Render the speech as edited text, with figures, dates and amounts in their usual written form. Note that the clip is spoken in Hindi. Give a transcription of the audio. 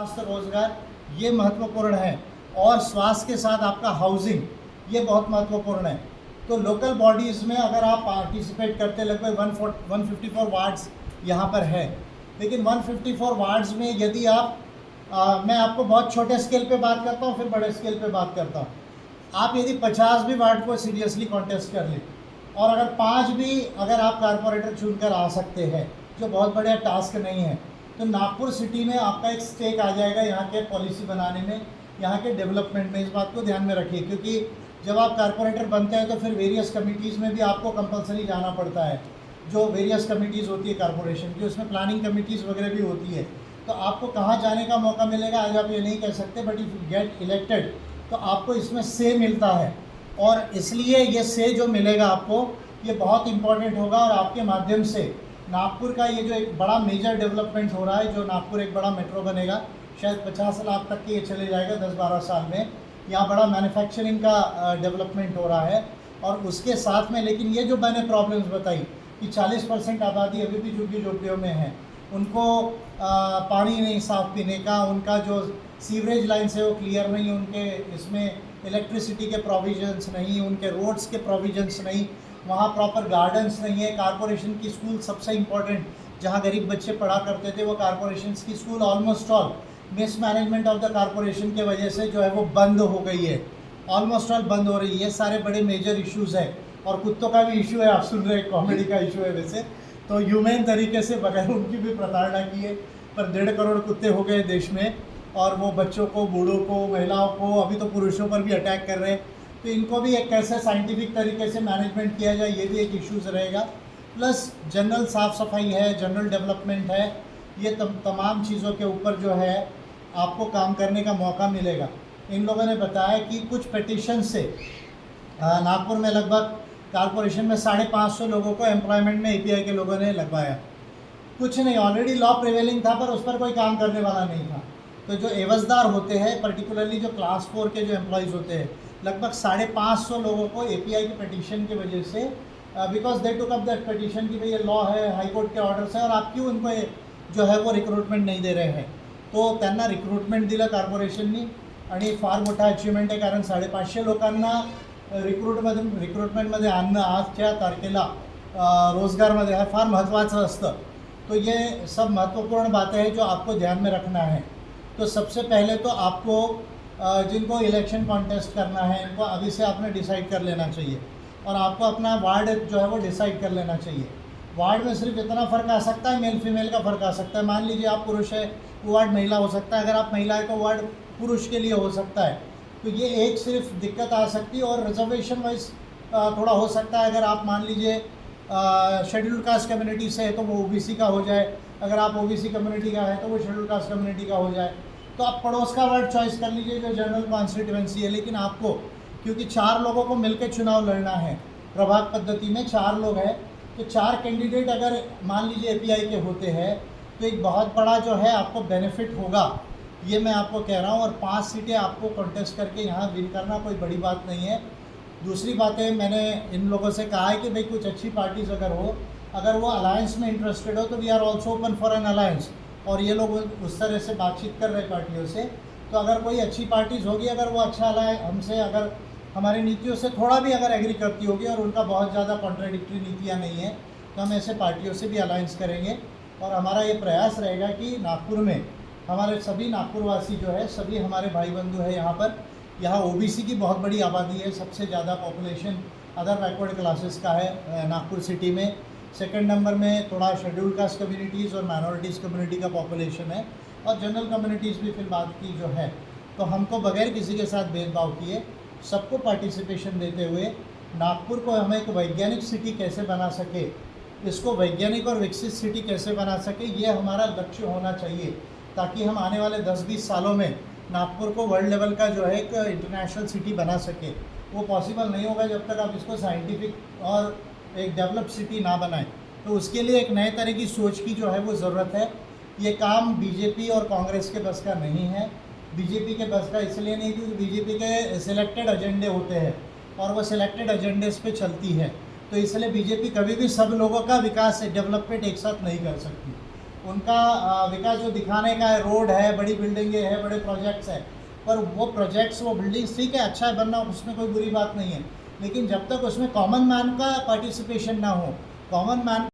स्वास्थ्य, रोजगार ये महत्वपूर्ण है, और स्वास्थ्य के साथ आपका हाउसिंग ये बहुत महत्वपूर्ण है। तो लोकल बॉडीज़ में अगर आप पार्टिसिपेट करते, लगभग 154 वार्ड्स यहाँ पर है, लेकिन 154 वार्ड्स में यदि आप मैं आपको बहुत छोटे स्केल पे बात करता हूँ, फिर बड़े स्केल पे बात करता हूँ। आप यदि 50 भी वार्ड को सीरियसली कॉन्टेस्ट कर लें, और अगर 5 भी अगर आप कारपोरेटर चुनकर आ सकते हैं, जो बहुत बड़ा टास्क नहीं है, तो नागपुर सिटी में आपका एक स्टेक आ जाएगा यहाँ के पॉलिसी बनाने में, यहाँ के डेवलपमेंट में। इस बात को ध्यान में रखिए, क्योंकि जब आप कारपोरेटर बनते हैं तो फिर वेरियस कमिटीज़ में भी आपको कंपलसरी जाना पड़ता है, जो वेरियस कमिटीज़ होती है कारपोरेशन की, उसमें प्लानिंग कमिटीज़ वगैरह भी होती है। तो आपको कहाँ जाने का मौका मिलेगा आज आप ये नहीं कह सकते, but if you get elected तो आपको इसमें से मिलता है, और इसलिए ये से जो मिलेगा आपको ये बहुत इंपॉर्टेंट होगा। और आपके माध्यम से नागपुर का ये जो एक बड़ा मेजर डेवलपमेंट हो रहा है, जो नागपुर एक बड़ा मेट्रो बनेगा, शायद 50 लाख तक के ये चले जाएगा 10-12 साल में। यहाँ बड़ा मैन्युफैक्चरिंग का डेवलपमेंट हो रहा है, और उसके साथ में लेकिन ये जो मैंने प्रॉब्लम्स बताई कि 40% आबादी अभी भी झुग्गी झोपड़ियों में है, उनको पानी नहीं साफ पीने का, उनका जो सीवरेज लाइन्स है वो क्लियर नहीं, उनके इसमें इलेक्ट्रिसिटी के प्रोविजंस नहीं, उनके रोड्स के प्रोविजंस नहीं, वहाँ प्रॉपर गार्डन्स नहीं है। कारपोरेशन की स्कूल सबसे इम्पोर्टेंट, जहाँ गरीब बच्चे पढ़ा करते थे, वो कारपोरेशन की school almost all mismanagement of the corporation के वजह से जो है वो बंद हो गई है, ऑलमोस्ट ऑल बंद हो रही है। ये सारे बड़े मेजर इश्यूज़ है, और कुत्तों का भी इशू है, आप सुन रहे हैं, कॉमेडी का इशू है वैसे तो, ह्यूमन तरीके से बगैर उनकी भी प्रताड़ना की है, पर 1.5 करोड़ कुत्ते हो गए देश में, और वो बच्चों को, बूढ़ों को, महिलाओं को, अभी तो पुरुषों पर भी अटैक कर रहे हैं। तो इनको भी एक कैसे साइंटिफिक तरीके से मैनेजमेंट किया जाए, ये भी एक इश्यूज़ रहेगा। प्लस जनरल साफ़ सफाई है, जनरल डेवलपमेंट है, ये तमाम चीज़ों के ऊपर जो है आपको काम करने का मौका मिलेगा। इन लोगों ने बताया कि कुछ पिटीशन से नागपुर में लगभग कारपोरेशन में 550 लोगों को एम्प्लॉयमेंट में एपीआई के लोगों ने लगवाया। कुछ नहीं, ऑलरेडी लॉ प्रिवेलिंग था, पर उस पर कोई काम करने वाला नहीं था। तो जो एवजदार होते हैं, पर्टिकुलरली जो क्लास 4 के जो एम्प्लॉयज़ होते हैं, लगभग 550 लोगों को एपीआई के पिटीशन की वजह से, because they took up that petition कि भाई ये लॉ है, हाई कोर्ट के ऑर्डर्स है, और आप क्यों उनको जो है वो रिक्रूटमेंट नहीं दे रहे हैं। तो त्यांना रिक्रूटमेंट दिलं कॉर्पोरेशननी, आणि फार मोठा अचिव्हमेंट आहे, कारण 550 लोकांना रिक्रूटमेंटमध्ये आणणं आजच्या तारखेला रोजगारमध्ये हा फार महत्त्वाचं असतं। तो ये सब महत्वपूर्ण बातें हैं जो आपको ध्यान में रखना है। तो सबसे पहले तो आपको जिनको इलेक्शन कॉन्टेस्ट करना है, इनको अभी से आपने डिसाइड कर लेना चाहिए, और आपको अपना वार्ड जो है वो डिसाइड कर लेना चाहिए। वार्ड में सिर्फ इतना फ़र्क आ सकता है, मेल फीमेल का फ़र्क आ सकता है। मान लीजिए आप पुरुष है, वो वार्ड महिला हो सकता है, अगर आप महिला है तो वार्ड पुरुष के लिए हो सकता है। तो ये एक सिर्फ दिक्कत आ सकती है, और रिजर्वेशन वाइज थोड़ा हो सकता है। अगर आप मान लीजिए शेड्यूल्ड कास्ट कम्युनिटी से है तो वो ओबीसी का हो जाए, अगर आप ओबीसी कम्युनिटी का है तो वो शेड्यूल्ड कास्ट कम्युनिटी का हो जाए। तो आप पड़ोस का वार्ड चॉइस कर लीजिए जो जनरल कॉन्स्टिट्यूएंसी है। लेकिन आपको, क्योंकि 4 लोगों को मिलकर चुनाव लड़ना है, प्रभाग पद्धति में 4 लोग हैं, तो 4 कैंडिडेट अगर मान लीजिए एपीआई के होते हैं तो एक बहुत बड़ा जो है आपको बेनिफिट होगा, ये मैं आपको कह रहा हूँ। और 5 सीटें आपको कॉन्टेस्ट करके यहाँ विन करना कोई बड़ी बात नहीं है। दूसरी बात है, मैंने इन लोगों से कहा है कि भाई कुछ अच्छी पार्टीज़ अगर वो अलायंस में इंटरेस्टेड हो तो we are also open for an alliance, और ये लोग उस तरह से बातचीत कर रहे पार्टियों से। तो अगर कोई अच्छी पार्टीज़ होगी, अगर वो अच्छा हमसे, अगर हमारी नीतियों से थोड़ा भी अगर एग्री करती होगी, और उनका बहुत ज़्यादा कॉन्ट्राडिक्टरी नीतियाँ नहीं है, तो हम ऐसे पार्टियों से भी अलायंस करेंगे। और हमारा ये प्रयास रहेगा कि नागपुर में हमारे सभी नागपुरवासी जो है, सभी हमारे भाई बंधु है यहाँ पर। यहाँ ओबीसी की बहुत बड़ी आबादी है, सबसे ज़्यादा पॉपुलेशन अदर बैकवर्ड क्लासेस का है नागपुर सिटी में। सेकंड नंबर में थोड़ा शेड्यूल्ड कास्ट कम्युनिटीज़ और माइनॉरिटीज़ कम्युनिटी का पॉपुलेशन है, और जनरल कम्युनिटीज़ भी फिर बात की जो है। तो हमको बगैर किसी के साथ भेदभाव किए, सबको पार्टिसिपेशन देते हुए नागपुर को हम एक वैज्ञानिक सिटी कैसे बना सके, इसको वैज्ञानिक और विकसित सिटी कैसे बना सके, ये हमारा लक्ष्य होना चाहिए, ताकि हम आने वाले 10-20 सालों में नागपुर को वर्ल्ड लेवल का जो है एक इंटरनेशनल सिटी बना सके। वो पॉसिबल नहीं होगा जब तक आप इसको साइंटिफिक और एक डेवलप्ड सिटी ना बनाएं। तो उसके लिए एक नए तरह की सोच की जो है वो ज़रूरत है। ये काम बीजेपी और कांग्रेस के बस का नहीं है। बीजेपी के बस का इसलिए नहीं क्योंकि बीजेपी के सिलेक्टेड एजेंडे होते हैं, और वो सिलेक्टेड एजेंडेस पे चलती है। तो इसलिए बीजेपी कभी भी सब लोगों का विकास डेवलपमेंट एक साथ नहीं कर सकती। उनका विकास जो दिखाने का है, रोड है, बड़ी बिल्डिंगें हैं, बड़े प्रोजेक्ट्स हैं, पर वो प्रोजेक्ट्स, वो बिल्डिंग्स ठीक है, अच्छा है बनना, उसमें कोई बुरी बात नहीं है, लेकिन जब तक उसमें कॉमन मैन का पार्टिसिपेशन ना हो, कॉमन मैन